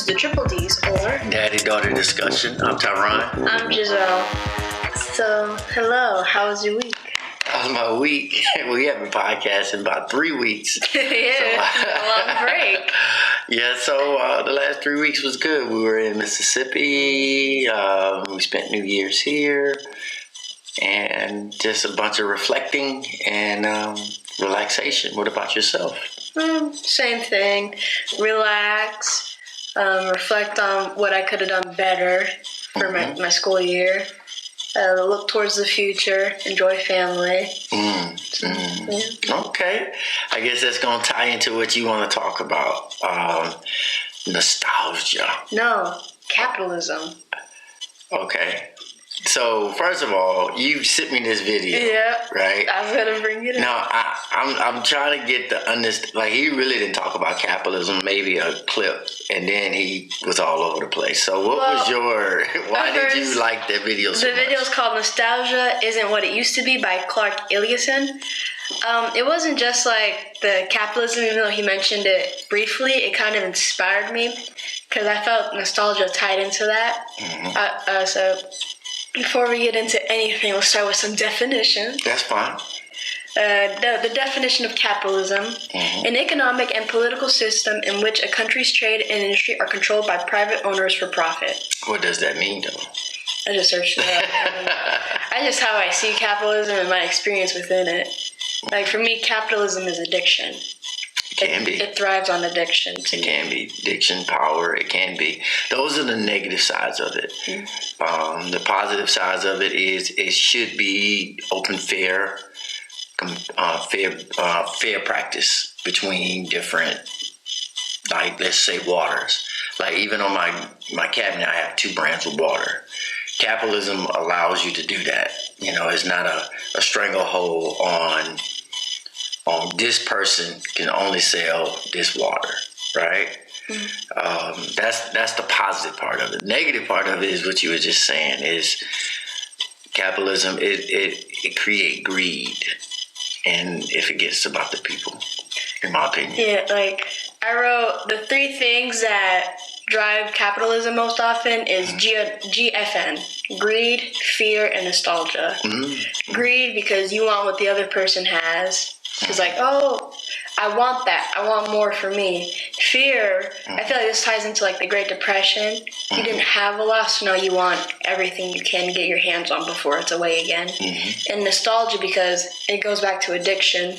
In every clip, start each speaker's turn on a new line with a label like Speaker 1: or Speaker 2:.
Speaker 1: the Triple D's, or
Speaker 2: Daddy-daughter discussion. I'm Tyron.
Speaker 1: I'm Giselle. So, hello, how was your week?
Speaker 2: How's my week? We haven't podcasted in about 3 weeks.
Speaker 1: It's been a long break.
Speaker 2: Yeah, so the last 3 weeks was good. We were in Mississippi. We spent New Year's here. And just a bunch of reflecting and relaxation. What about yourself?
Speaker 1: Same thing. Relax. Reflect on what I could have done better for my school year. Look towards the future. Enjoy family. Yeah.
Speaker 2: Okay. I guess that's going to tie into what you want to talk about. Nostalgia.
Speaker 1: No, capitalism.
Speaker 2: Okay. So, first of all, you sent me this video.
Speaker 1: Yeah.
Speaker 2: Right?
Speaker 1: I was going to bring it up.
Speaker 2: Now, I'm trying to get the understand. Like, he really didn't talk about capitalism, maybe a clip, and then he was all over the place. So, why did you like that video so much?
Speaker 1: The video is called Nostalgia Isn't What It Used to Be by Capitalisim. It wasn't just like the capitalism, even though he mentioned it briefly, it kind of inspired me because I felt nostalgia tied into that. So before we get into anything, we'll start with some definitions.
Speaker 2: That's fine.
Speaker 1: The definition of capitalism, an economic and political system in which a country's trade and industry are controlled by private owners for profit.
Speaker 2: What does that mean, though?
Speaker 1: I just searched it up. I just how I see capitalism and my experience within it. Like, for me, capitalism is addiction.
Speaker 2: It can be.
Speaker 1: It thrives on addiction.
Speaker 2: It can be. Addiction, power, it can be. Those are the negative sides of it. The positive sides of it is it should be open, fair practice between different, like, let's say, waters. Like, even on my cabinet, I have 2 brands of water. Capitalism allows you to do that. You know, it's not a stranglehold on this person can only sell this water, right? That's the positive part of it. The negative part of it is what you were just saying is capitalism. It creates greed, and if it gets about the people, in my opinion.
Speaker 1: Yeah, like I wrote the 3 things that drive capitalism most often is GFN: greed, fear, and nostalgia. Greed because you want what the other person has. It's like, oh, I want that. I want more for me. Fear, I feel like this ties into like the Great Depression. You didn't have a lot, so now you want everything you can get your hands on before it's away again. And nostalgia because it goes back to addiction.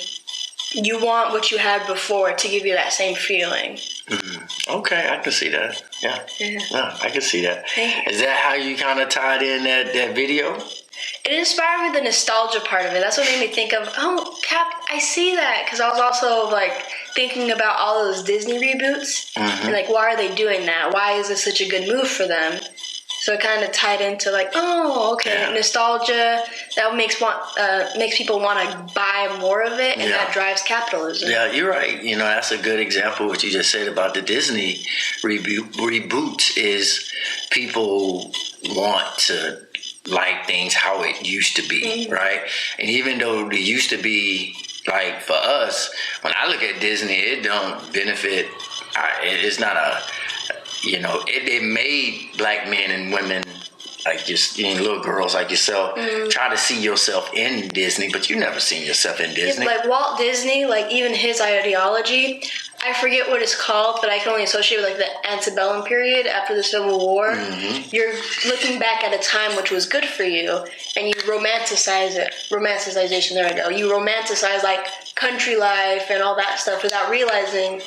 Speaker 1: You want what you had before to give you that same feeling.
Speaker 2: Okay, I can see that. Yeah, I can see that. Is that how you kind of tied in that video?
Speaker 1: It inspired me, the nostalgia part of it. That's what made me think of, I see that. Because I was also, like, thinking about all those Disney reboots. And, like, why are they doing that? Why is this such a good move for them? So it kind of tied into, like, nostalgia. That makes people want to buy more of it, and that drives capitalism.
Speaker 2: Yeah, you're right. You know, that's a good example of what you just said about the Disney reboots is people want to like things how it used to be, right? And even though it used to be, like, for us, when I look at Disney, it don't benefit. It's not a, you know, it made black men and women, like just little girls like yourself, try to see yourself in Disney, but you never seen yourself in Disney.
Speaker 1: Like Walt Disney, like even his ideology, I forget what it's called, but I can only associate with like the antebellum period after the Civil War. You're looking back at a time which was good for you, and you romanticize it. Romanticization, there I go. You romanticize like country life and all that stuff without realizing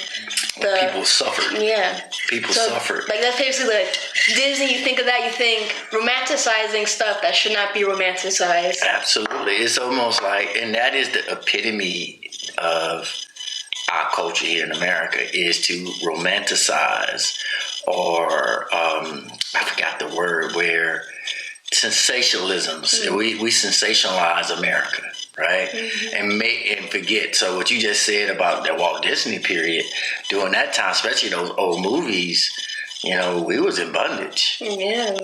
Speaker 2: people suffered.
Speaker 1: Yeah.
Speaker 2: People suffered.
Speaker 1: Like that's basically like Disney, you think of that, you think romanticizing stuff that should not be romanticized.
Speaker 2: Absolutely. It's almost like, and that is the epitome of our culture here in America, is to romanticize, or I forgot the word, where sensationalisms. We sensationalize America, right? And forget. So what you just said about the Walt Disney period, during that time, especially those old movies, you know, we was in bondage. Yeah,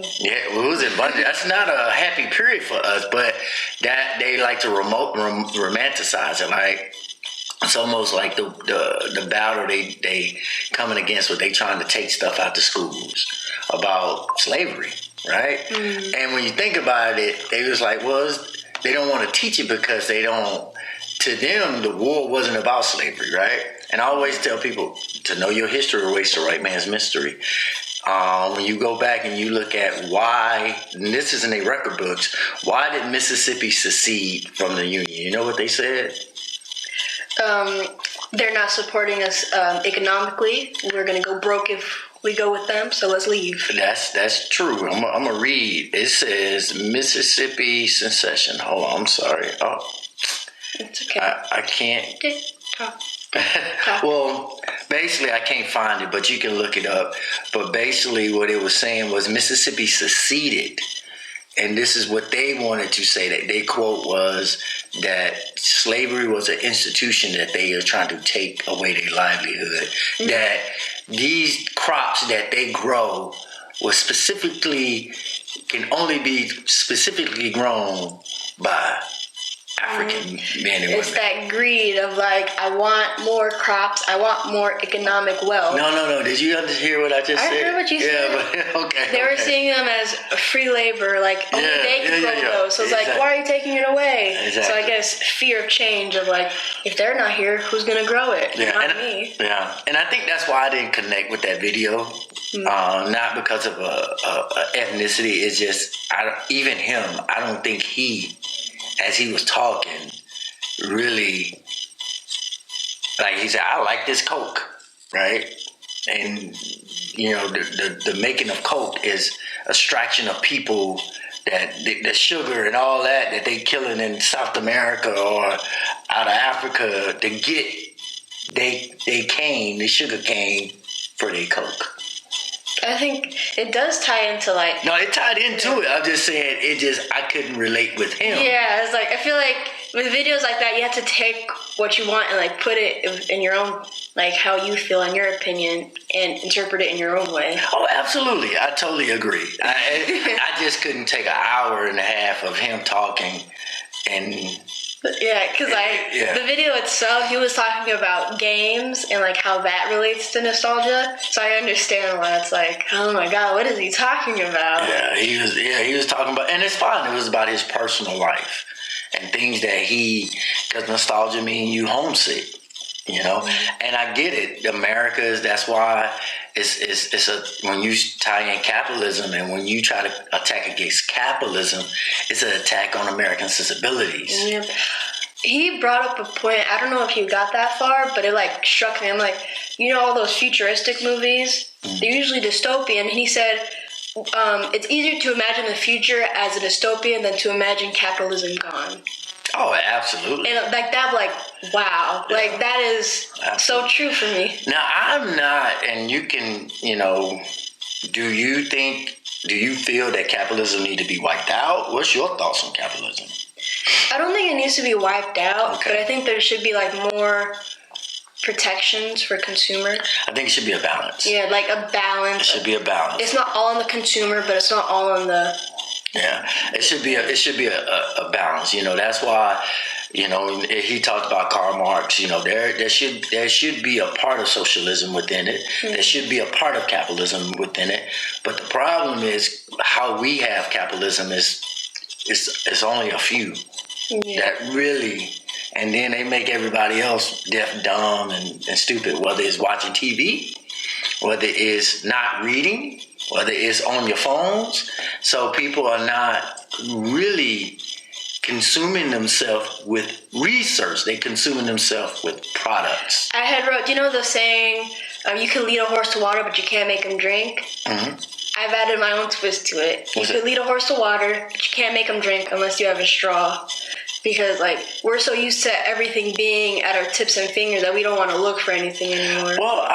Speaker 2: we was in bondage. That's not a happy period for us, but that they like to romanticize it. Like, It's almost like the battle they coming against, what they trying to take stuff out the schools about slavery, right? And when you think about it, they was like, well, they don't want to teach it because they don't. To them, the war wasn't about slavery, right? And I always tell people to know your history or waste the right man's mystery. When you go back and you look at why, and this is in their record books, why did Mississippi secede from the Union? You know what they said?
Speaker 1: They're not supporting us economically. We're going to go broke if we go with them, so let's leave.
Speaker 2: That's true. I'm going to read. It says Mississippi secession. Hold on, I'm sorry. Oh,
Speaker 1: it's okay.
Speaker 2: I can't.
Speaker 1: Talk.
Speaker 2: Well, basically, I can't find it, but you can look it up. But basically, what it was saying was Mississippi seceded. And this is what they wanted to say. That they quote was that slavery was an institution that they are trying to take away their livelihood. Mm-hmm. That these crops that they grow was can only be specifically grown by African men and women.
Speaker 1: It's that greed of like, I want more crops, I want more economic wealth.
Speaker 2: No. Did you hear what I just said?
Speaker 1: I heard what you said.
Speaker 2: But, okay.
Speaker 1: They were seeing them as free labor, like only they can grow those. So it's
Speaker 2: exactly.
Speaker 1: like, why are you taking it away?
Speaker 2: Exactly.
Speaker 1: So I guess fear of change of like, if they're not here, who's gonna grow it? Not me.
Speaker 2: Yeah, and I think that's why I didn't connect with that video. Not because of a ethnicity. It's just even him. I don't think he, as he was talking, really, like he said, I like this Coke, right? And you know, the making of Coke is extraction of people, that the sugar and all that they killing in South America or out of Africa to get the sugar cane for their Coke.
Speaker 1: I think it does tie into like...
Speaker 2: No, it tied into it. I'm just saying I couldn't relate with him.
Speaker 1: Yeah, it's like, I feel like with videos like that, you have to take what you want and like put it in your own, like how you feel in your opinion and interpret it in your own way.
Speaker 2: Oh, absolutely. I totally agree. I just couldn't take an hour and a half of him talking and...
Speaker 1: Yeah, because the video itself, he was talking about games and like how that relates to nostalgia. So I understand why it's like, oh my God, what is he talking about?
Speaker 2: Yeah, he was talking about, and it's fine. It was about his personal life and things that because nostalgia means you homesick, you know. And I get it. America that's why it's when you tie in capitalism and when you try to attack against capitalism, it's an attack on American sensibilities.
Speaker 1: Yep. He brought up a point, I don't know if you got that far, but it like struck me. I'm like, you know all those futuristic movies? They're usually dystopian. And he said, it's easier to imagine the future as a dystopian than to imagine capitalism gone.
Speaker 2: Oh, absolutely.
Speaker 1: And like that, like, wow. Yeah. Like that is so true for me.
Speaker 2: Now, I'm not, and you can, you know, do you feel that capitalism need to be wiped out? What's your thoughts on capitalism?
Speaker 1: I don't think it needs to be wiped out, but I think there should be like more protections for consumers. I
Speaker 2: think it should be a balance.
Speaker 1: Yeah, like a balance.
Speaker 2: It should be a balance.
Speaker 1: It's not all on the consumer, but it's not all on the...
Speaker 2: Yeah, it should be a balance. You know, that's why, you know, he talked about Karl Marx. You know, there should be a part of socialism within it. Mm-hmm. There should be a part of capitalism within it. But the problem is how we have capitalism is only a few that really, and then they make everybody else deaf, dumb, and stupid. Whether it's watching TV, whether it's not reading, whether it's on your phones. So people are not really consuming themselves with research. They're consuming themselves with products.
Speaker 1: I had wrote, you know the saying, you can lead a horse to water, but you can't make him drink? Mm-hmm. I've added my own twist to it. You can lead a horse to water, but you can't make him drink unless you have a straw. Because, like, we're so used to everything being at our tips and fingers that we don't want to look for anything anymore.
Speaker 2: Well,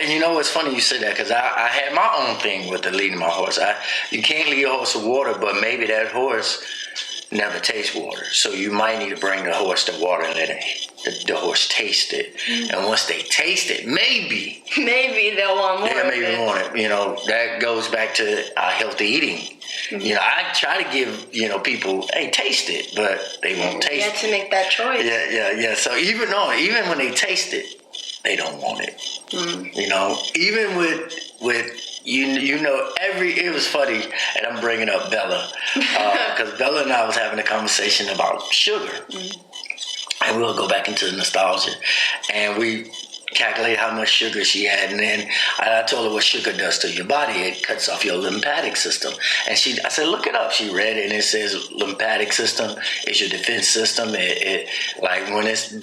Speaker 2: you know what's funny you said that, because I had my own thing with the leading my horse. You can't lead a horse to water, but maybe that horse never tastes water. So you might need to bring the horse to water and let the horse taste it. Mm-hmm. And once they taste it, maybe
Speaker 1: they'll want more.
Speaker 2: Yeah, maybe want it. You know, that goes back to healthy eating. I try to give, people, hey, taste it, but they won't taste it.
Speaker 1: You have to make that choice.
Speaker 2: Yeah. So even when they taste it, they don't want it. Even with it was funny, and I'm bringing up Bella, because Bella and I was having a conversation about sugar. And we'll go back into the nostalgia. And we calculated how much sugar she had. And then I told her what sugar does to your body. It cuts off your lymphatic system. And I said, look it up. She read it, and it says lymphatic system is your defense system. It like when it's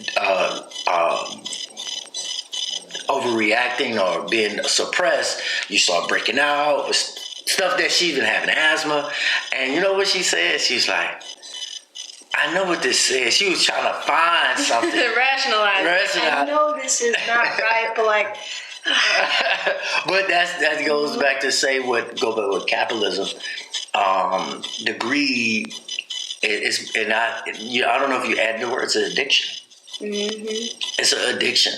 Speaker 2: overreacting or being suppressed, you start breaking out with stuff that she even having asthma. And you know what she said? She's like, I know what this says. She was trying to find something.
Speaker 1: Rationalize. I know this is not right, but like.
Speaker 2: But that goes back to say with capitalism. The greed is, and I don't know if you add the word, it's an addiction. It's an addiction.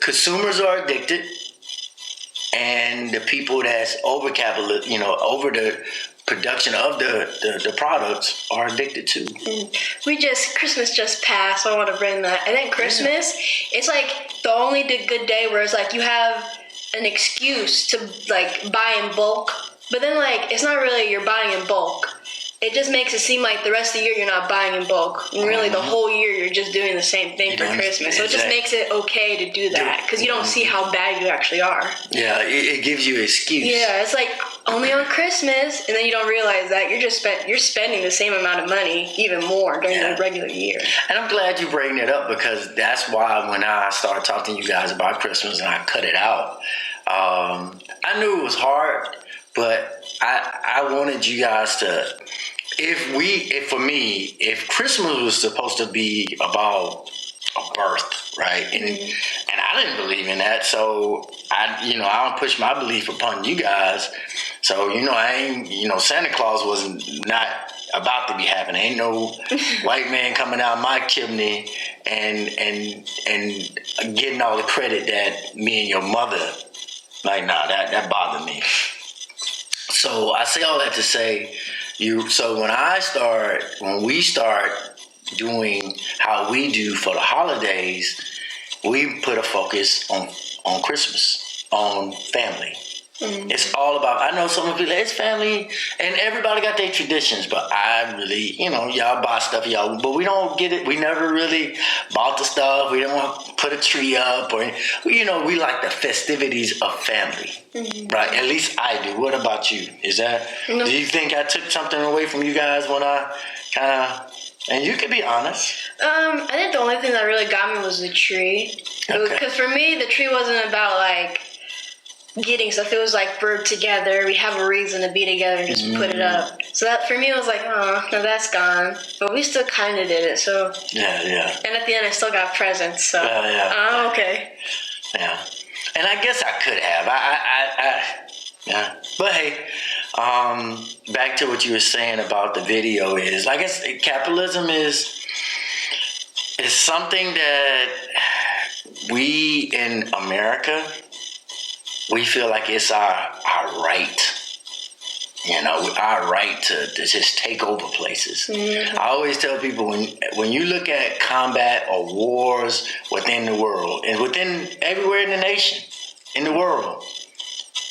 Speaker 2: Consumers are addicted, and the people that's over over the production of the products are addicted too.
Speaker 1: Christmas just passed, so I want to bring that. And then Christmas, it's like the only good day where it's like you have an excuse to like buy in bulk, but then like it's not really you're buying in bulk. It just makes it seem like the rest of the year you're not buying in bulk. And really the whole year you're just doing the same thing for Christmas. So it just makes it okay to do that because you don't see how bad you actually are.
Speaker 2: Yeah, it gives you an excuse.
Speaker 1: Yeah, it's like only on Christmas, and then you don't realize that you're spending the same amount of money, even more during the regular year.
Speaker 2: And I'm glad you bring it up because that's why when I started talking to you guys about Christmas and I cut it out, I knew it was hard, but I wanted you guys to. If Christmas was supposed to be about a birth, right? And I didn't believe in that, so I don't push my belief upon you guys. So Santa Claus was not about to be happening. Ain't no white man coming out my chimney and getting all the credit that me and your mother. Like, nah, that bothered me. So I say all that to say. So when we start doing how we do for the holidays, we put a focus on Christmas, on family. It's all about, I know some of people, it's family, and everybody got their traditions, but I really, y'all buy stuff, but we don't get it. We never really bought the stuff. We don't want to put a tree up, or, we like the festivities of family, right? At least I do. What about you? Do you think I took something away from you guys when I kind of, and you can be honest.
Speaker 1: I think the only thing that really got me was the tree. Because for me, the tree wasn't about like, getting stuff. It was like we're together, we have a reason to be together and just put it up. So that for me it was like, oh, no, that's gone. But we still kind of did it, so. Yeah. And at the end I still got presents, so. Okay.
Speaker 2: Yeah. And I guess I could have. But hey, back to what you were saying about the video is, I guess capitalism is something that we in America, we feel like it's our right, our right to just take over places. I always tell people when you look at combat or wars within the world and within everywhere in the nation, in the world,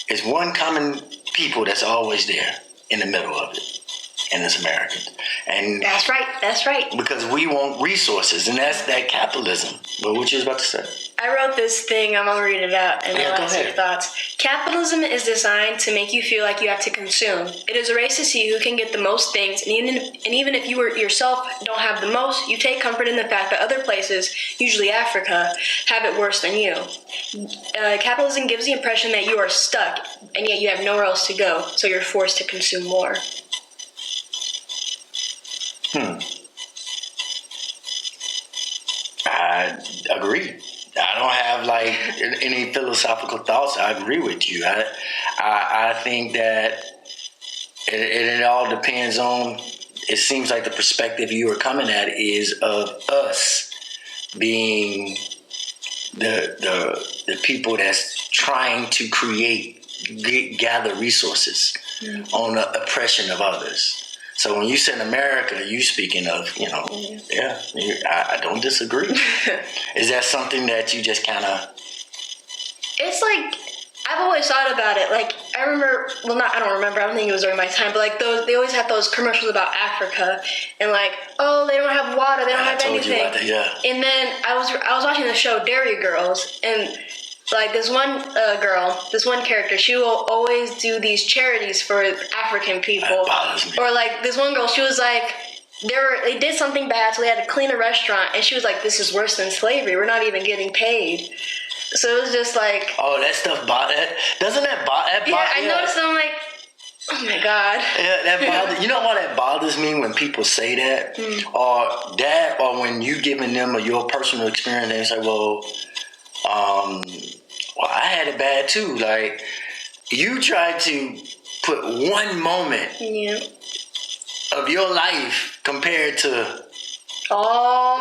Speaker 2: it's one common people that's always there in the middle of it, and it's Americans. And
Speaker 1: that's right.
Speaker 2: Because we want resources, and that's that capitalism. But what you was about to say?
Speaker 1: I wrote this thing. I'm gonna read it out and I'll ask your thoughts. Capitalism is designed to make you feel like you have to consume. It is a race to see who can get the most things, and even if you yourself don't have the most, you take comfort in the fact that other places, usually Africa, have it worse than you. Capitalism gives the impression that you are stuck, and yet you have nowhere else to go, so you're forced to consume more.
Speaker 2: I agree. I don't have any philosophical thoughts. I agree with you. I think that it all depends on. It seems like the perspective you are coming at is of us being the people that's trying to gather resources. on the oppression of others. So when you said America, you speaking of, I don't disagree. Is that something that you just kind of...
Speaker 1: It's like, I've always thought about it. Like, I remember, I don't remember, I don't think it was during my time, but like they always had those commercials about Africa and like, oh, they don't have water, they don't have anything.
Speaker 2: You about that, yeah.
Speaker 1: And then I was watching the show Dairy Girls, and like this one this one character, she will always do these charities for African people.
Speaker 2: That bothers me.
Speaker 1: Or like this one girl, she was like, they did something bad, so they had to clean a restaurant, and she was like, this is worse than slavery, we're not even getting paid. So it was just like...
Speaker 2: Oh, that stuff doesn't that bother?
Speaker 1: Yeah, I noticed, I'm like, oh my God.
Speaker 2: Yeah, that bothers... You know why that bothers me when people say that? Or when you giving them your personal experience, they say, well, I had it bad too. Like, you try to put one moment of your life compared to...
Speaker 1: Oh,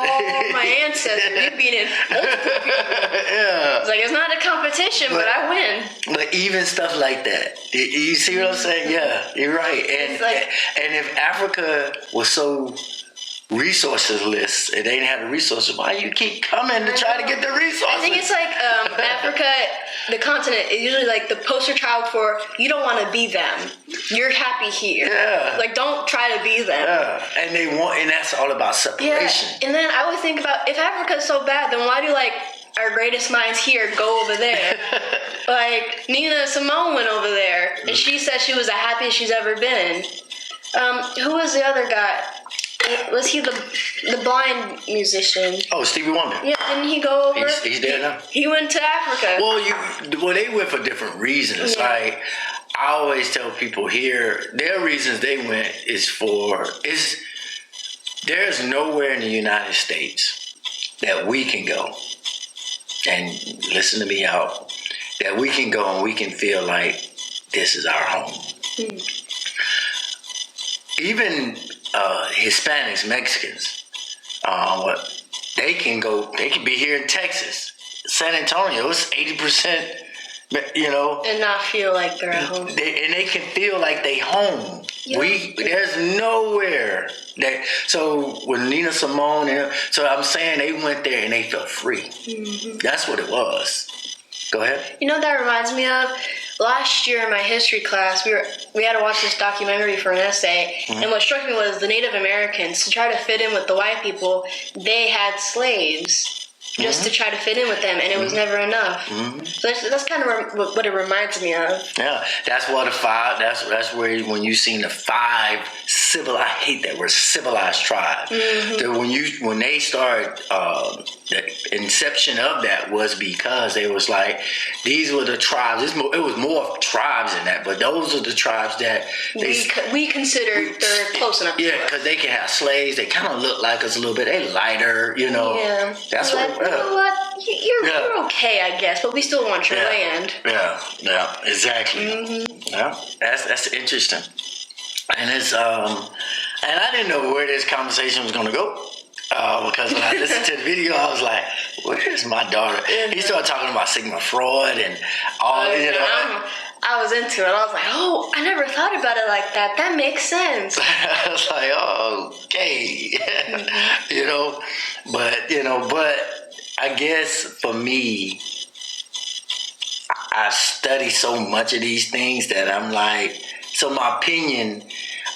Speaker 1: my ancestors, you beat multiple people.
Speaker 2: Yeah.
Speaker 1: It's like, it's not a competition, but I win.
Speaker 2: But even stuff like that. You see what I'm saying? Yeah, you're right. And if Africa was so resourceless, and they didn't have the resources, why you keep coming to try to get the resources?
Speaker 1: I think it's like Africa, the continent, is usually like the poster child for, you don't want to be them. You're happy here.
Speaker 2: Yeah.
Speaker 1: Like, don't try to be them.
Speaker 2: Yeah. And that's all about separation.
Speaker 1: Yeah. And then I always think about, if Africa's so bad, then why do like our greatest minds here go over there? Like, Nina Simone went over there, and she said she was the happiest she's ever been. Who was the other guy? Was he the blind musician?
Speaker 2: Oh, Stevie Wonder.
Speaker 1: Yeah, didn't he go over?
Speaker 2: He's there now.
Speaker 1: He went to Africa.
Speaker 2: Well, they went for different reasons.
Speaker 1: Yeah.
Speaker 2: Like, I always tell people here, their reasons they went there's nowhere in the United States that we can go, and listen to me out, that we can go and we can feel like this is our home. Even Hispanics, Mexicans, they can be here in Texas, San Antonio. It's 80%,
Speaker 1: and not feel like they're at home.
Speaker 2: They can feel like they home.
Speaker 1: Yeah.
Speaker 2: There's nowhere that. So with Nina Simone, so I'm saying they went there and they felt free. Mm-hmm. That's what it was. Go ahead.
Speaker 1: You know what that reminds me of? Last year in my history class, we had to watch this documentary for an essay, and what struck me was the Native Americans, to try to fit in with the white people, they had slaves just to try to fit in with them, and it was never enough. So that's kind of what it reminds me of.
Speaker 2: Yeah, that's what that's where when you seen the 5 I hate that word, civilized tribes. When they started, the inception of that was because they was like, these were the tribes. It was more tribes than that, but those are the tribes that
Speaker 1: we consider they're close enough.
Speaker 2: Yeah, because they can have slaves. They kind of look like us a little bit. They lighter,
Speaker 1: Yeah,
Speaker 2: that's
Speaker 1: like,
Speaker 2: what.
Speaker 1: You know what? You're okay, I guess, but we still want your land.
Speaker 2: Yeah, exactly. Yeah, that's interesting. And it's and I didn't know where this conversation was gonna go. Because when I listened to the video, I was like, where's my daughter? He started talking about Sigmund Freud and all,
Speaker 1: I was into it. I was like, oh, I never thought about it like that. That makes sense.
Speaker 2: I was like, oh, okay. But I guess for me, I study so much of these things that I'm like, so my opinion,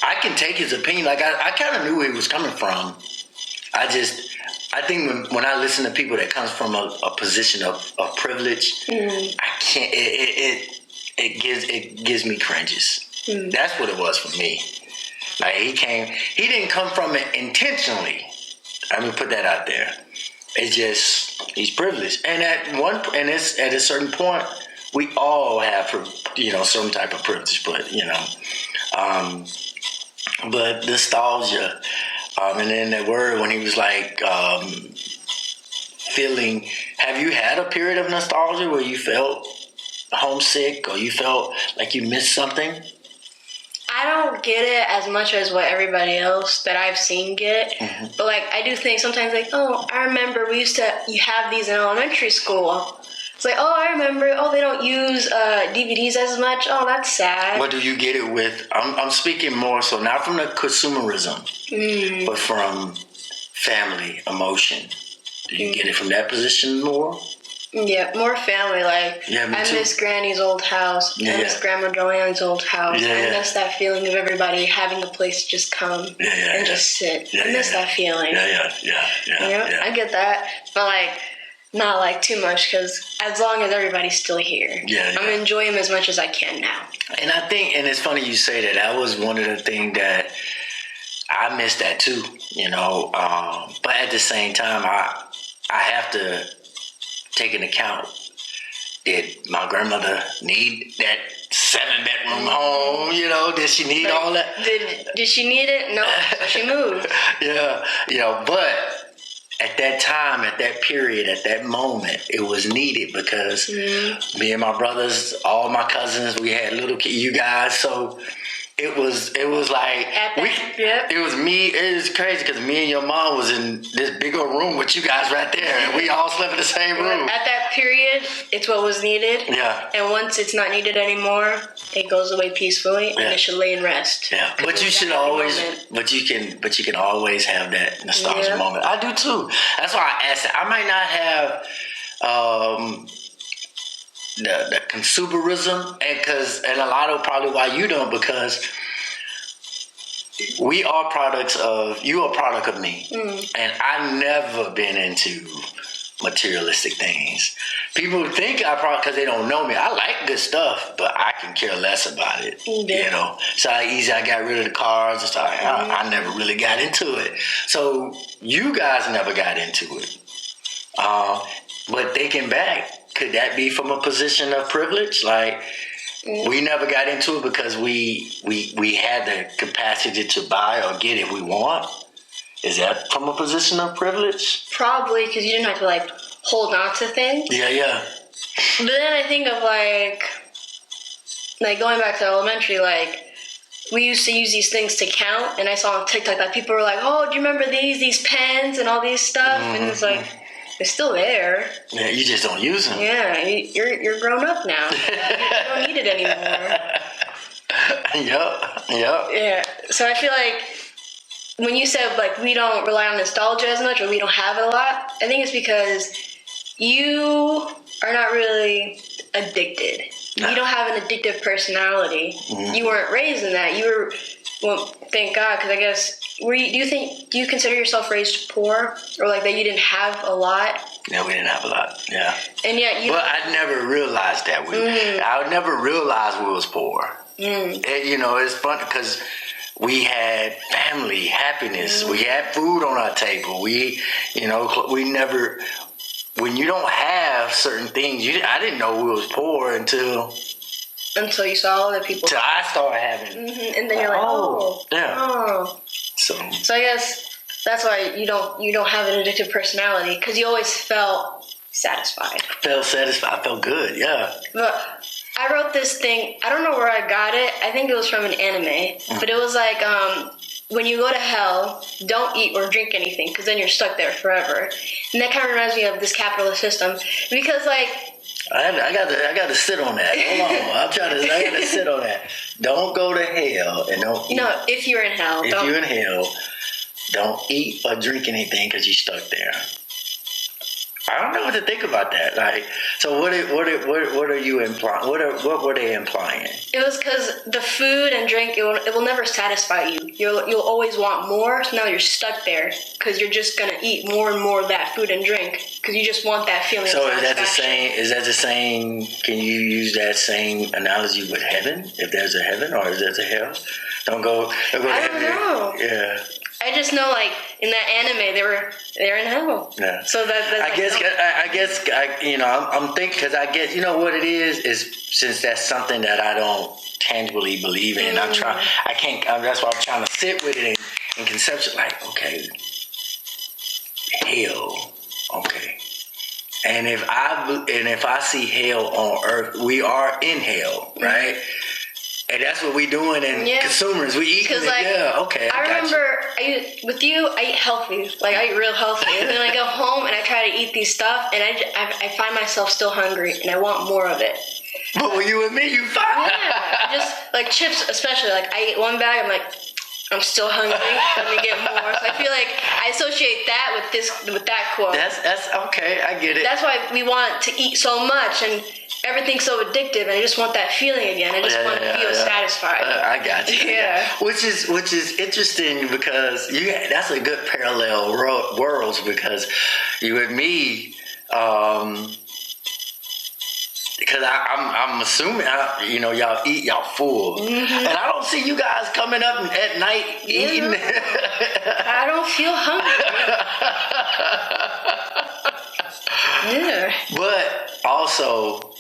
Speaker 2: I can take his opinion. Like, I kind of knew where he was coming from. I think when I listen to people that comes from a position of privilege, I can't. It gives me cringes. That's what it was for me. Like, he didn't come from it intentionally. I'm gonna put that out there. It's just he's privileged, and at a certain point, we all have some type of privilege, but nostalgia. And then that word when he was like feeling. Have you had a period of nostalgia where you felt homesick or you felt like you missed something?
Speaker 1: I don't get it as much as what everybody else that I've seen get it. But like, I do think sometimes like, oh, I remember you have these in elementary school. It's like, oh, I remember. Oh, they don't use DVDs as much. Oh, that's sad.
Speaker 2: What do you get it with? I'm speaking more so not from the consumerism, but from family emotion. Do you get it from that position more?
Speaker 1: Yeah, more family. Like,
Speaker 2: Yeah, me
Speaker 1: I
Speaker 2: too.
Speaker 1: miss Granny's old house. I miss Grandma Joanne's old house. I miss that feeling of everybody having a place to just come and just sit. I miss that feeling.
Speaker 2: Yeah.
Speaker 1: I get that, but like, not like too much, because as long as everybody's still here, I'm gonna enjoy them as much as I can now.
Speaker 2: And I think, and it's funny you say that. That was one of the things that I missed that too. You know, but at the same time, I have to take into account. Did my grandmother need that 7-bedroom home? You know, did she need all that?
Speaker 1: Did she need it? No, so she moved.
Speaker 2: But at that time, at that period, at that moment, it was needed because me and my brothers, all my cousins, we had little kids, you guys, so it was like it was me. It was crazy because me and your mom was in this big old room with you guys right there, and we all slept in the same room.
Speaker 1: At that period, it's what was needed.
Speaker 2: Yeah.
Speaker 1: And once it's not needed anymore, it goes away peacefully, and it should lay and rest.
Speaker 2: Yeah. But you should always, but you can always have that nostalgia moment. I do too. That's why I asked it. I might not have the consumerism, and a lot of probably why you don't, because we are products of, you are a product of me, and I've never been into materialistic things. People think I probably, because they don't know me, I like good stuff, but I can care less about it. You know, so how easy I got rid of the cars and stuff. I never really got into it. So you guys never got into it. But thinking back, could that be from a position of privilege? Like, we never got into it because we had the capacity to buy or get if we want? Is that from a position of privilege?
Speaker 1: Probably, because you didn't have to, like, hold on to things.
Speaker 2: Yeah.
Speaker 1: But then I think of, like going back to elementary, like, we used to use these things to count, and I saw on TikTok that people were like, oh, do you remember these pens and all these stuff? And it's like, they're still there.
Speaker 2: Yeah, you just don't use them.
Speaker 1: Yeah, you're grown up now. You don't need it anymore.
Speaker 2: Yep.
Speaker 1: Yeah, so I feel like when you said, like, we don't rely on nostalgia as much, or we don't have it a lot, I think it's because you are not really addicted. No. You don't have an addictive personality. You weren't raised in that. You were, well, thank God, because I guess, do you consider yourself raised poor? Or like that you didn't have a lot?
Speaker 2: Yeah, we didn't have a lot, yeah.
Speaker 1: And yet
Speaker 2: But I never realized that. I never realized we was poor. And, you know, it's funny because we had family, happiness. We had food on our table. We never, when you don't have certain things, I didn't know we was poor until
Speaker 1: you saw other people.
Speaker 2: Until I started having.
Speaker 1: And then you're like, oh.
Speaker 2: Yeah.
Speaker 1: Oh. So I guess that's why you don't have an addictive personality, because you always felt satisfied.
Speaker 2: I felt good, yeah.
Speaker 1: But I wrote this thing, I don't know where I got it. I think it was from an anime. But it was like, when you go to hell, don't eat or drink anything, because then you're stuck there forever. And that kind of reminds me of this capitalist system. Because, like,
Speaker 2: I got to sit on that. Hold on. I got to sit on that. Don't go to hell and don't eat.
Speaker 1: No, if you're in hell.
Speaker 2: If you're in hell, don't eat or drink anything because you're stuck there. I don't know what to think about that. Like, so what are you implying? What were they implying?
Speaker 1: It was because the food and drink, it will never satisfy you. You'll always want more. So now you're stuck there because you're just gonna eat more and more of that food and drink because you just want that feeling.
Speaker 2: So is that the same? Can you use that same analogy with heaven? If there's a heaven, or is there a hell? Don't go to heaven.
Speaker 1: I don't know.
Speaker 2: Yeah.
Speaker 1: I just know, like, in that anime, they're in hell. Yeah. So
Speaker 2: I'm thinking, because I guess, you know what it is since that's something that I don't tangibly believe in. That's why I'm trying to sit with it and conceptualize, like, okay, hell, okay. And if I see hell on earth, we are in hell, right? And that's what we doing in consumers. We eat.
Speaker 1: Because like,
Speaker 2: okay.
Speaker 1: I remember with you, I eat healthy. Like I eat real healthy. And then I go home and I try to eat these stuff, and I find myself still hungry, and I want more of it.
Speaker 2: But when you with me, you fine.
Speaker 1: Yeah, just like chips, especially. Like I eat one bag, I'm like, I'm still hungry. Let me get more. So I feel like I associate that with that quote.
Speaker 2: That's okay. I get it.
Speaker 1: That's why we want to eat so much, and everything's so addictive, and I just want that feeling again. I just want to feel satisfied.
Speaker 2: I got you.
Speaker 1: Yeah.
Speaker 2: Which is interesting because that's a good parallel worlds because you and me. Because I'm assuming, y'all eat, y'all full. Mm-hmm. And I don't see you guys coming up at night eating.
Speaker 1: I don't feel hungry. Yeah.
Speaker 2: But also,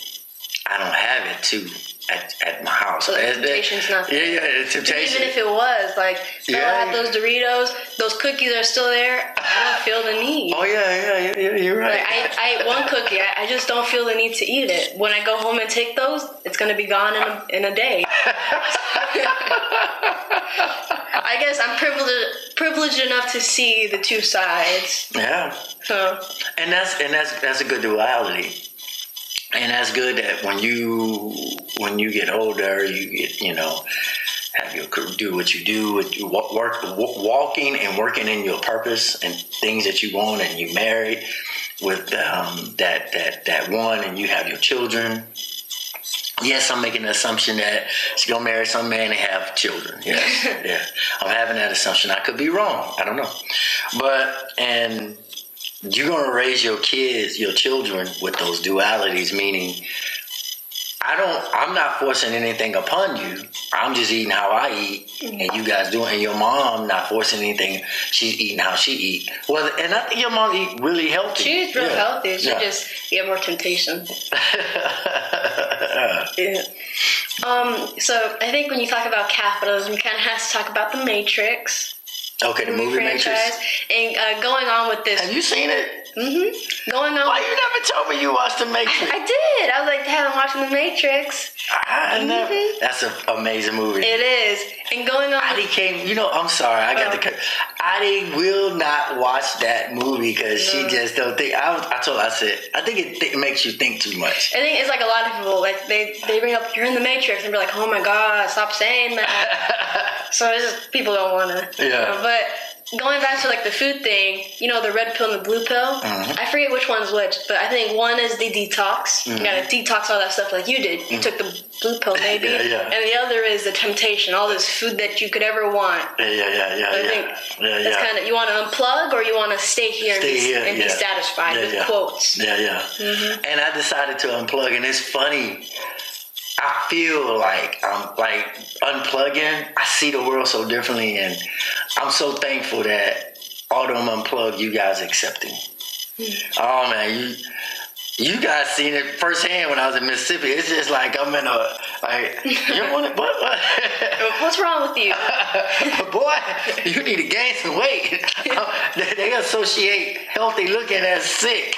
Speaker 2: I don't have it too at my house.
Speaker 1: So the temptation's not there.
Speaker 2: Yeah, the temptation.
Speaker 1: Even if it was, like, I had those Doritos, those cookies are still there, I don't feel the need.
Speaker 2: Oh, yeah, you're right.
Speaker 1: Like, I ate one cookie, I just don't feel the need to eat it. When I go home and take those, it's going to be gone in a day. I guess I'm privileged enough to see the two sides.
Speaker 2: Yeah.
Speaker 1: So.
Speaker 2: And that's a good duality. And that's good that when you get older, you get, have your do what you do, walking and working in your purpose and things that you want, and you married with that one, and you have your children. Yes, I'm making the assumption that she's gonna marry some man and have children. Yes, yeah, I'm having that assumption. I could be wrong. I don't know, and you're gonna raise your children with those dualities, meaning I'm not forcing anything upon you. I'm just eating how I eat, and you guys do it. And your mom not forcing anything. She's eating how she eat. Well, and I think your mom eat really healthy.
Speaker 1: She eats real healthy. She just get more temptation. Yeah. So I think when you talk about capitalism, you kind of have to talk about The Matrix.
Speaker 2: Okay, the movie
Speaker 1: franchise.
Speaker 2: Matrix.
Speaker 1: And going on with this.
Speaker 2: Have you seen it?
Speaker 1: Mm-hmm. Going on.
Speaker 2: Why you never told me you watched The Matrix?
Speaker 1: I did. I was like, Dad, I'm watching The Matrix.
Speaker 2: I never. That's an amazing movie.
Speaker 1: It is. And going on.
Speaker 2: Adi came. I'm sorry. I got the. Adi will not watch that movie because she just don't think. I told her, I said, I think it makes you think too much.
Speaker 1: I think it's like a lot of people, like they bring up, you're in The Matrix, and be like, oh my God, stop saying that. So it's just, people don't want to.
Speaker 2: Yeah.
Speaker 1: But going back to like the food thing, the red pill and the blue pill.
Speaker 2: Mm-hmm.
Speaker 1: I forget which one's which, but I think one is the detox.
Speaker 2: Mm-hmm.
Speaker 1: You gotta detox all that stuff like you did. You took the blue pill maybe.
Speaker 2: Yeah.
Speaker 1: And the other is the temptation, all this food that you could ever want.
Speaker 2: Yeah.
Speaker 1: I think that's kind of, you want to unplug or you want to stay here and be satisfied with quotes.
Speaker 2: Yeah. Mm-hmm. And I decided to unplug, and it's funny. I feel like I'm like unplugging. I see the world so differently, and I'm so thankful that although I'm unplugged, you guys accept me. Oh man, you guys seen it firsthand when I was in Mississippi. It's just like I'm in you want it? What?
Speaker 1: What's wrong with you?
Speaker 2: Boy, you need to gain some weight. They associate healthy looking as sick.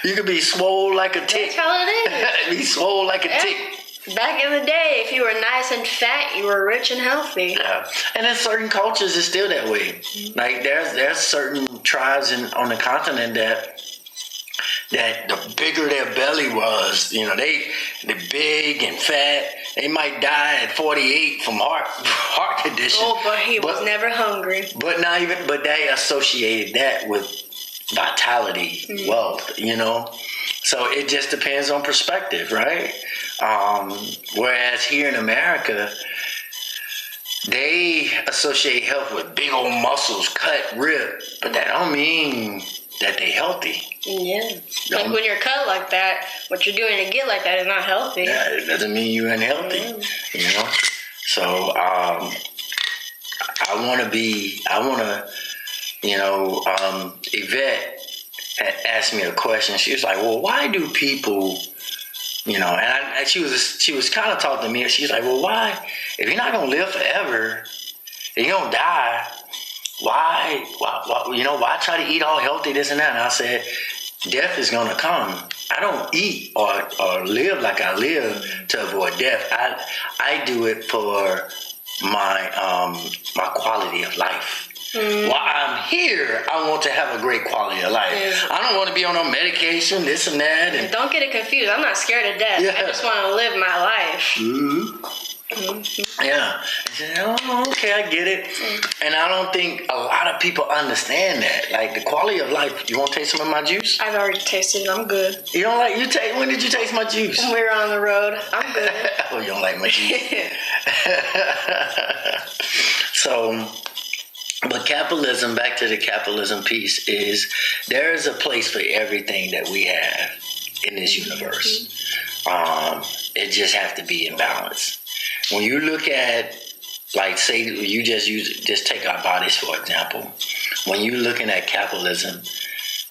Speaker 2: You could be swole like a tick.
Speaker 1: That's how it is.
Speaker 2: Be swole like a tick.
Speaker 1: Back in the day, if you were nice and fat, you were rich and healthy.
Speaker 2: Yeah. And in certain cultures, it's still that way. Like there's certain tribes on the continent that the bigger their belly was, they're big and fat. They might die at 48 from heart condition.
Speaker 1: Oh, but he was never hungry.
Speaker 2: But they associated that with vitality, wealth, So it just depends on perspective, right? Whereas here in America, they associate health with big old muscles, cut, rib, but that don't mean that they healthy.
Speaker 1: Yeah. Like when you're cut like that, what you're doing to get like that is not healthy.
Speaker 2: Yeah, it doesn't mean you're unhealthy, So Yvette asked me a question. She was like, well, why do people, and she was kind of talking to me, and she was like, well, why, if you're not going to live forever, and you don't die, why try to eat all healthy, this and that? And I said, death is gonna come. I don't eat or live like I live to avoid death. I do it for my quality of life. While I'm here, I want to have a great quality of life. I don't want to be on no medication, this and that. And
Speaker 1: don't get it confused. I'm not scared of death. I just want to live my life.
Speaker 2: Yeah. I said, oh, okay, I get it. And I don't think a lot of people understand that. Like the quality of life. You want to taste some of my juice?
Speaker 1: I've already tasted it. I'm good.
Speaker 2: You don't like, when did you taste my juice?
Speaker 1: When we were on the road. I'm good.
Speaker 2: Oh, you don't like my juice? So, but capitalism, back to the capitalism piece, is there is a place for everything that we have in this universe. It just has to be in balance. When you look at, like, say you just take our bodies for example. When you're looking at capitalism,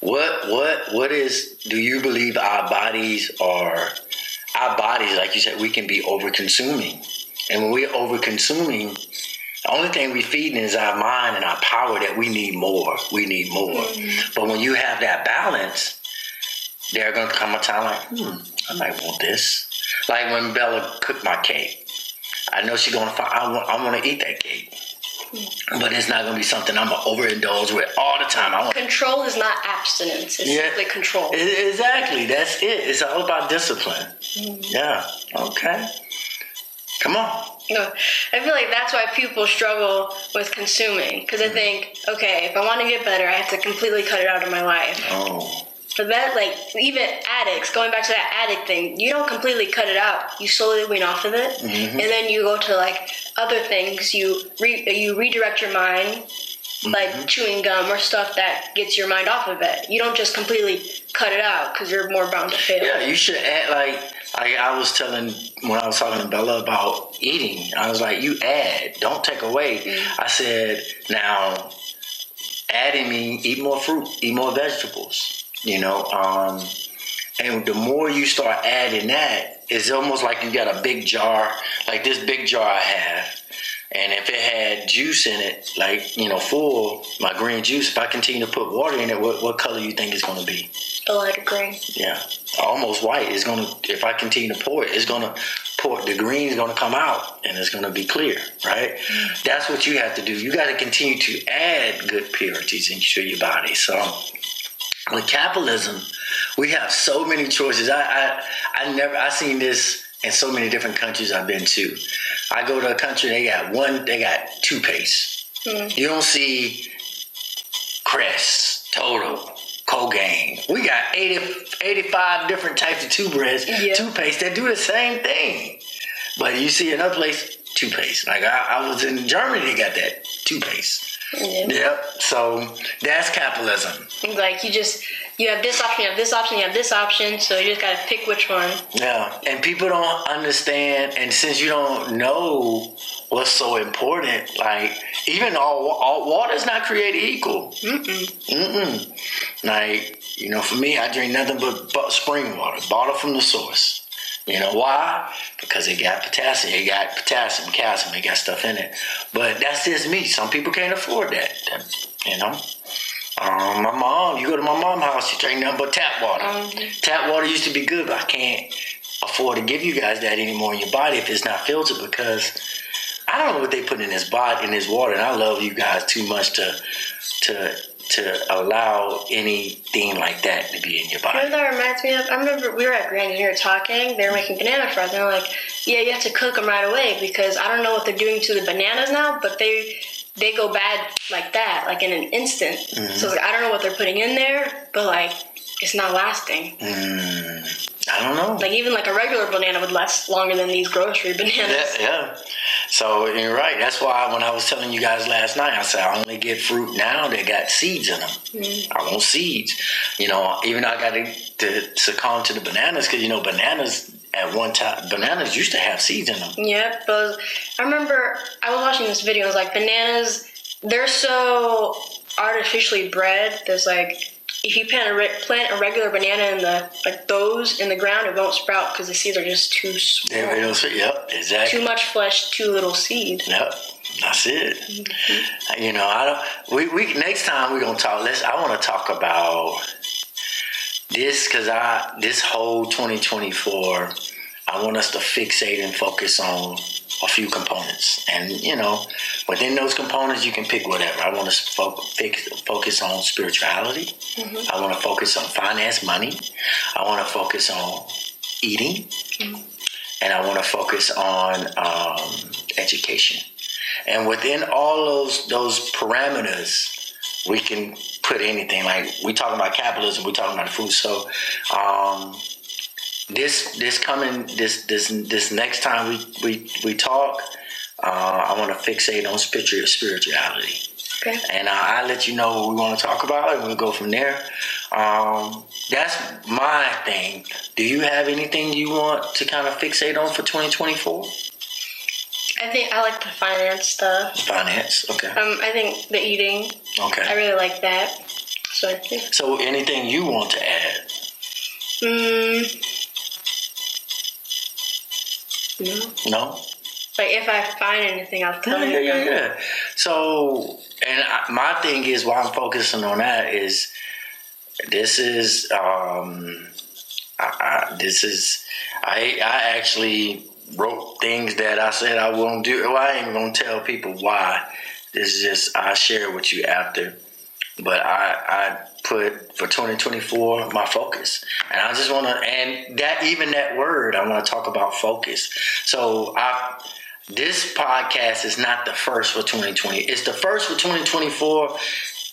Speaker 2: what is, do you believe our bodies, like you said, we can be over consuming? And when we're over consuming, the only thing we feeding is our mind and our power that we need more. We need more. But when you have that balance, there's going to come a time like, I might want this. Like when Bella cooked my cake. I know she's going to find, I want to eat that cake. But it's not going to be something I'm going to overindulge with all the time.
Speaker 1: Control is not abstinence. It's simply control.
Speaker 2: Exactly. That's it. It's all about discipline. Yeah. Okay. Come on.
Speaker 1: No, I feel like that's why people struggle with consuming. Because I think, okay, if I want to get better, I have to completely cut it out of my life.
Speaker 2: Oh.
Speaker 1: But that, like, even addicts, going back to that addict thing, you don't completely cut it out. You slowly wean off of it. And then you go to, like, other things. You redirect your mind, like chewing gum or stuff that gets your mind off of it. You don't just completely cut it out because you're more bound to fail.
Speaker 2: Yeah, you should add, like I was telling, when I was talking to Bella about eating, I was like, you add, don't take away. I said, now, adding means eat more fruit, eat more vegetables. And the more you start adding that, it's almost like you got a big jar, like this big jar I have. And if it had juice in it, like, full, my green juice, if I continue to put water in it, what color you think it's going to be?
Speaker 1: A lighter green.
Speaker 2: Yeah, almost white. It's going to, if I continue to pour it, it's going to pour, the green is going to come out and it's going to be clear, right? That's what you have to do. You got to continue to add good purities into your body. So with capitalism, we have so many choices. I seen this in so many different countries I've been to. I go to a country, they got toothpaste. You don't see Crest, Total, Colgate. We got 85 different types of toothpaste that do the same thing. But you see another place, toothpaste. Like I was in Germany, they got that toothpaste. Yep. So that's capitalism.
Speaker 1: Like you have this option, you have this option, you have this option, so you just gotta pick which one.
Speaker 2: Yeah. And people don't understand, and since you don't know what's so important, like even all water's not created equal. Like, for me, I drink nothing but spring water, bottled from the source. You know why? Because it got potassium, calcium, it got stuff in it. But that's just me. Some people can't afford that. My mom, you go to my mom's house, she drink nothing but tap water. Tap water used to be good, but I can't afford to give you guys that anymore in your body if it's not filtered, because I don't know what they put in this water, and I love you guys too much to allow anything like that to be in your body.
Speaker 1: You know what that reminds me of? I remember we were at Granny and we were talking. They were making banana fries, and they're like, yeah, you have to cook them right away because I don't know what they're doing to the bananas now, but they go bad like that, like in an instant. So I don't know what they're putting in there, but like it's not lasting.
Speaker 2: I don't know.
Speaker 1: Like even like a regular banana would last longer than these grocery bananas.
Speaker 2: Yeah. So you're right. That's why when I was telling you guys last night, I said I only get fruit now that got seeds in them. I want seeds. Even though I got to succumb to the bananas because bananas at one time, bananas used to have seeds in them.
Speaker 1: Yeah, but I remember I was watching this video. It was like bananas, they're so artificially bred. There's like, if you plant a regular banana in the ground, it won't sprout because the seeds are just too small.
Speaker 2: Yep, exactly.
Speaker 1: Too much flesh, too little seed.
Speaker 2: Yep, that's it. We next time we're gonna talk. I want to talk about this whole 2024, I want us to fixate and focus on a few components. And, within those components, you can pick whatever. I want to focus on spirituality. Mm-hmm. I want to focus on finance, money. I want to focus on eating. Mm-hmm. And I want to focus on education. And within all those parameters, we can put anything. Like, we talking about capitalism, we talking about food. So this next time we talk, I want to fixate on spirituality. Okay. And I'll let you know what we want to talk about, and we'll go from there. That's my thing. Do you have anything you want to kind of fixate on for 2024?
Speaker 1: I think I like the finance stuff.
Speaker 2: Finance, okay.
Speaker 1: I think the eating. Okay. I really like that. So, yeah.
Speaker 2: So anything you want to add? No. No?
Speaker 1: Like, if I find anything, I'll tell you.
Speaker 2: Yeah. So, and my thing is, why I'm focusing on that is, I actually wrote things that I said I won't do. Well, I ain't even gonna tell people why. This is just, I share with you after. But I put for 2024 my focus, and I just want to, and that word, I want to talk about focus. So this podcast is not the first for 2020. It's the first for 2024.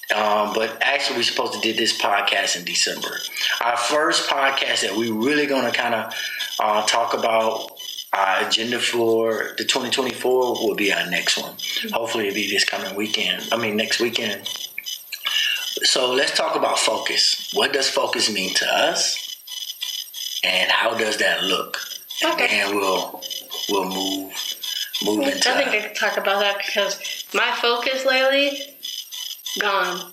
Speaker 2: But actually, we're supposed to do this podcast in December. Our first podcast that we really going to kind of talk about our agenda for the 2024 will be our next one. Hopefully, it'll be this coming weekend. Next weekend. So let's talk about focus. What does focus mean to us, and how does that look? Okay. And we'll move into.
Speaker 1: I think I could talk about that because my focus lately. Gone.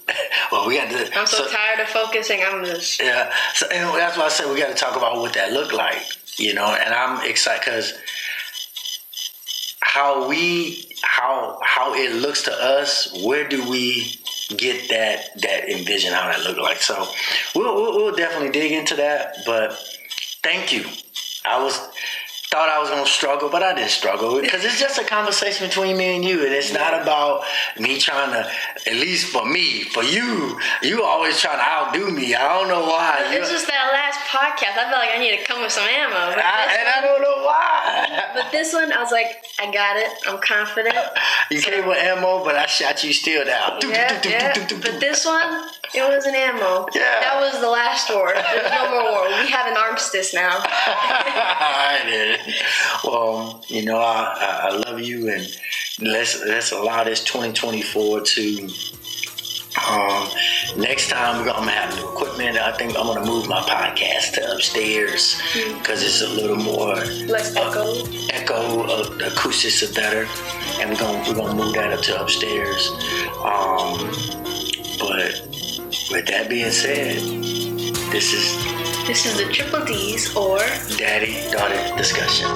Speaker 2: Well, we got to.
Speaker 1: I'm so tired of focusing. I'm just.
Speaker 2: Yeah. So and that's why I said we got to talk about what that looked like. And I'm excited because how it looks to us. Where do we get that envision how that look like? So we'll definitely dig into that. But thank you. Thought I was going to struggle, but I didn't struggle because it's just a conversation between me and you, and it's not about me trying to, at least for me, for you always trying to outdo me. I don't know why.
Speaker 1: It's just that last podcast, I felt like I need to come with some ammo.
Speaker 2: I don't know why.
Speaker 1: But this one, I was like, I got it. I'm confident.
Speaker 2: You came with ammo, but I shot you still down.
Speaker 1: Yeah. But this one, it wasn't ammo. Yeah. That was the last war. There's no more war. We have an armistice now.
Speaker 2: I did. Well, I love you, and let's allow this 2024 to. Next time we're gonna have new equipment. I think I'm gonna move my podcast to upstairs because it's a little more
Speaker 1: less echo.
Speaker 2: The acoustics are better, and we're gonna move that up to upstairs. But with that being said, this is
Speaker 1: the Triple D's or
Speaker 2: Daddy-Daughter Discussion.